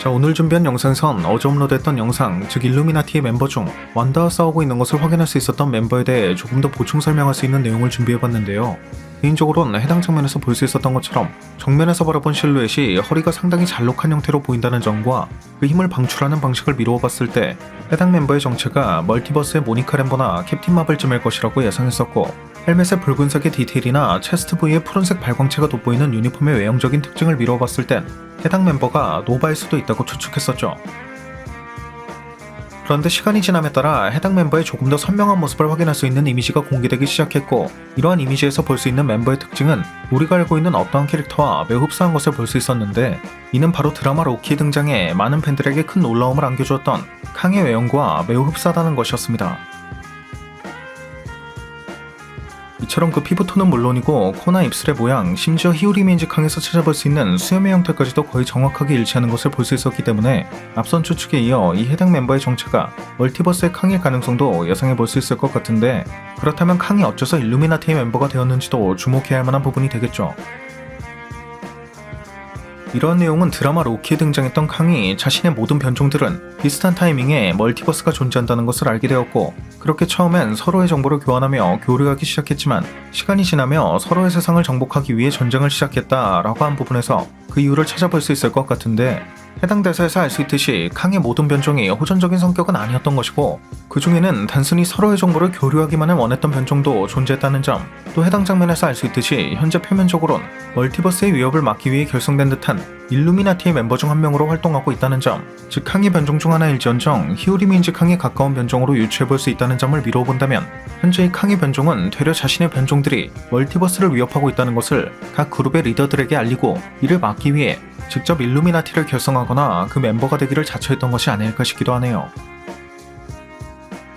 자, 오늘 준비한 영상에선 어제 업로드했던 영상, 즉 일루미나티의 멤버 중 완다와 싸우고 있는 것을 확인할 수 있었던 멤버에 대해 조금 더 보충 설명할 수 있는 내용을 준비해봤는데요. 개인적으로는 해당 장면에서 볼 수 있었던 것처럼 정면에서 바라본 실루엣이 허리가 상당히 잘록한 형태로 보인다는 점과 그 힘을 방출하는 방식을 미루어 봤을 때 해당 멤버의 정체가 멀티버스의 모니카 램보나 캡틴 마블쯤일 것이라고 예상했었고, 헬멧의 붉은색의 디테일이나 체스트 부위의 푸른색 발광체가 돋보이는 유니폼의 외형적인 특징을 미루어 봤을 땐 해당 멤버가 노바일 수도 있다고 추측했었죠. 그런데 시간이 지남에 따라 해당 멤버의 조금 더 선명한 모습을 확인할 수 있는 이미지가 공개되기 시작했고, 이러한 이미지에서 볼 수 있는 멤버의 특징은 우리가 알고 있는 어떠한 캐릭터와 매우 흡사한 것을 볼 수 있었는데, 이는 바로 드라마 로키의 등장에 많은 팬들에게 큰 놀라움을 안겨주었던 캉의 외형과 매우 흡사하다는 것이었습니다. 이처럼 그 피부톤은 물론이고 코나 입술의 모양, 심지어 히우리메인즈 캉에서 찾아볼 수 있는 수염의 형태까지도 거의 정확하게 일치하는 것을 볼 수 있었기 때문에 앞선 추측에 이어 이 해당 멤버의 정체가 멀티버스의 캉일 가능성도 예상해 볼 수 있을 것 같은데, 그렇다면 캉이 어째서 일루미나티의 멤버가 되었는지도 주목해야 할 만한 부분이 되겠죠. 이러한 내용은 드라마 로키에 등장했던 캉이 자신의 모든 변종들은 비슷한 타이밍에 멀티버스가 존재한다는 것을 알게 되었고, 그렇게 처음엔 서로의 정보를 교환하며 교류하기 시작했지만 시간이 지나며 서로의 세상을 정복하기 위해 전쟁을 시작했다라고 한 부분에서 그 이유를 찾아볼 수 있을 것 같은데, 해당 대사에서 알 수 있듯이 캉의 모든 변종이 호전적인 성격은 아니었던 것이고, 그 중에는 단순히 서로의 정보를 교류하기만을 원했던 변종도 존재했다는 점, 또 해당 장면에서 알 수 있듯이 현재 표면적으론 멀티버스의 위협을 막기 위해 결성된 듯한 일루미나티의 멤버 중 한 명으로 활동하고 있다는 점, 즉 캉의 변종 중 하나일지언정 히우리민즈 캉에 가까운 변종으로 유추해볼 수 있다는 점을 미루어 본다면, 현재의 캉의 변종은 되려 자신의 변종들이 멀티버스를 위협하고 있다는 것을 각 그룹의 리더들에게 알리고 이를 막기 위해 직접 일루미나티를 결성하거나 그 멤버가 되기를 자처했던 것이 아닐까 싶기도 하네요.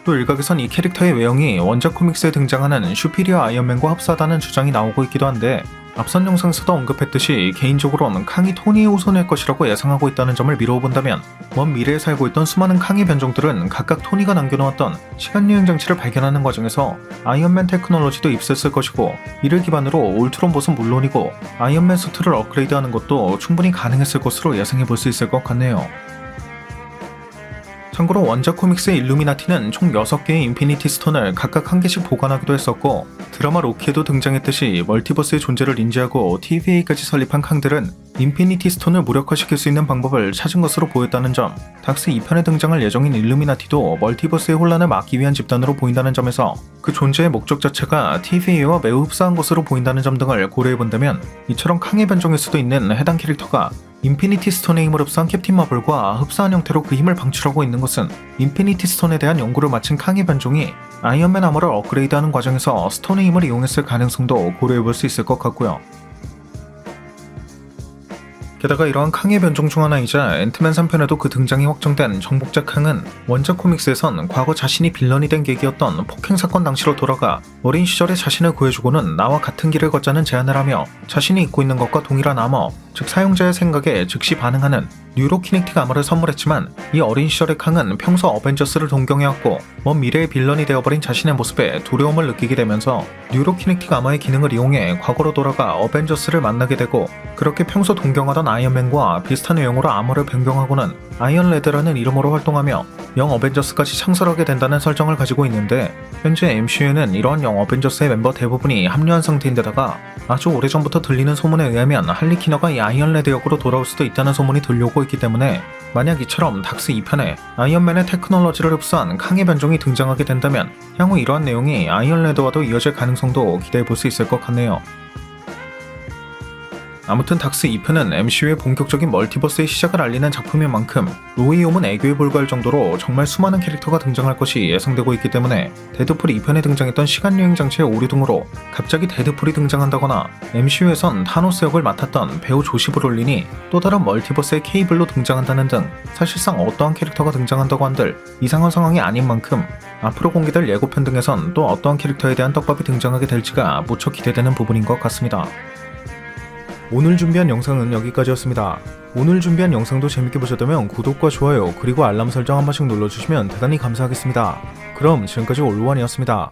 또 일각에선 이 캐릭터의 외형이 원작 코믹스에 등장하는 슈피리어 아이언맨과 흡사하다는 주장이 나오고 있기도 한데, 앞선 영상에서도 언급했듯이 개인적으로는 캉이 토니의 후손일 것이라고 예상하고 있다는 점을 미루어 본다면, 먼 미래에 살고 있던 수많은 캉의 변종들은 각각 토니가 남겨놓았던 시간여행 장치를 발견하는 과정에서 아이언맨 테크놀로지도 입수했을 것이고, 이를 기반으로 울트론 봇은 물론이고 아이언맨 수트를 업그레이드하는 것도 충분히 가능했을 것으로 예상해 볼 수 있을 것 같네요. 참고로 원작 코믹스의 일루미나티는 총 6개의 인피니티 스톤을 각각 한 개씩 보관하기도 했었고, 드라마 로키에도 등장했듯이 멀티버스의 존재를 인지하고 TVA까지 설립한 캉들은 인피니티 스톤을 무력화시킬 수 있는 방법을 찾은 것으로 보였다는 점, 닥스 2편에 등장할 예정인 일루미나티도 멀티버스의 혼란을 막기 위한 집단으로 보인다는 점에서 그 존재의 목적 자체가 TVA와 매우 흡사한 것으로 보인다는 점 등을 고려해본다면, 이처럼 캉의 변종일 수도 있는 해당 캐릭터가 인피니티 스톤의 힘을 흡수한 캡틴 마블과 흡사한 형태로 그 힘을 방출하고 있는 것은 인피니티 스톤에 대한 연구를 마친 캉의 변종이 아이언맨 아머를 업그레이드하는 과정에서 스톤의 힘을 이용했을 가능성도 고려해볼 수 있을 것 같고요. 게다가 이러한 캉의 변종 중 하나이자 앤트맨 3편에도 그 등장이 확정된 정복자 캉은 원작 코믹스에선 과거 자신이 빌런이 된 계기였던 폭행 사건 당시로 돌아가 어린 시절에 자신을 구해주고는 나와 같은 길을 걷자는 제안을 하며 자신이 입고 있는 것과 동일한 아머, 즉 사용자의 생각에 즉시 반응하는 뉴로키넥틱 아머를 선물했지만, 이 어린 시절의 캉은 평소 어벤져스를 동경해왔고 먼 미래의 빌런이 되어버린 자신의 모습에 두려움을 느끼게 되면서 뉴로키넥틱 아머의 기능을 이용해 과거로 돌아가 어벤져스를 만나게 되고, 그렇게 평소 동경하던 아이언맨과 비슷한 외형으로 아머를 변경하고는 아이언레드라는 이름으로 활동하며 영 어벤져스까지 창설하게 된다는 설정을 가지고 있는데, 현재 MCU에는 이러한 영 어벤져스의 멤버 대부분이 합류한 상태인데다가 아주 오래전부터 들리는 소문에 의하면 할리퀴너가 이 아이언레드 역으로 돌아올 수도 있다는 소문이 들려오고 있기 때문에, 만약 이처럼 닥스 2편에 아이언맨의 테크놀로지를 흡수한 캉의 변종이 등장하게 된다면 향후 이러한 내용이 아이언레드와도 이어질 가능성도 기대해볼 수 있을 것 같네요. 아무튼 닥스 2편은 MCU의 본격적인 멀티버스의 시작을 알리는 작품인 만큼 노웨이홈은 애교에 불과할 정도로 정말 수많은 캐릭터가 등장할 것이 예상되고 있기 때문에, 데드풀 2편에 등장했던 시간여행 장치의 오류 등으로 갑자기 데드풀이 등장한다거나 MCU에선 타노스 역을 맡았던 배우 조시 브롤린이 또 다른 멀티버스의 케이블로 등장한다는 등 사실상 어떠한 캐릭터가 등장한다고 한들 이상한 상황이 아닌 만큼, 앞으로 공개될 예고편 등에선 또 어떠한 캐릭터에 대한 떡밥이 등장하게 될지가 무척 기대되는 부분인 것 같습니다. 오늘 준비한 영상은 여기까지였습니다. 오늘 준비한 영상도 재밌게 보셨다면 구독과 좋아요 그리고 알람 설정 한 번씩 눌러주시면 대단히 감사하겠습니다. 그럼 지금까지 올루원이었습니다.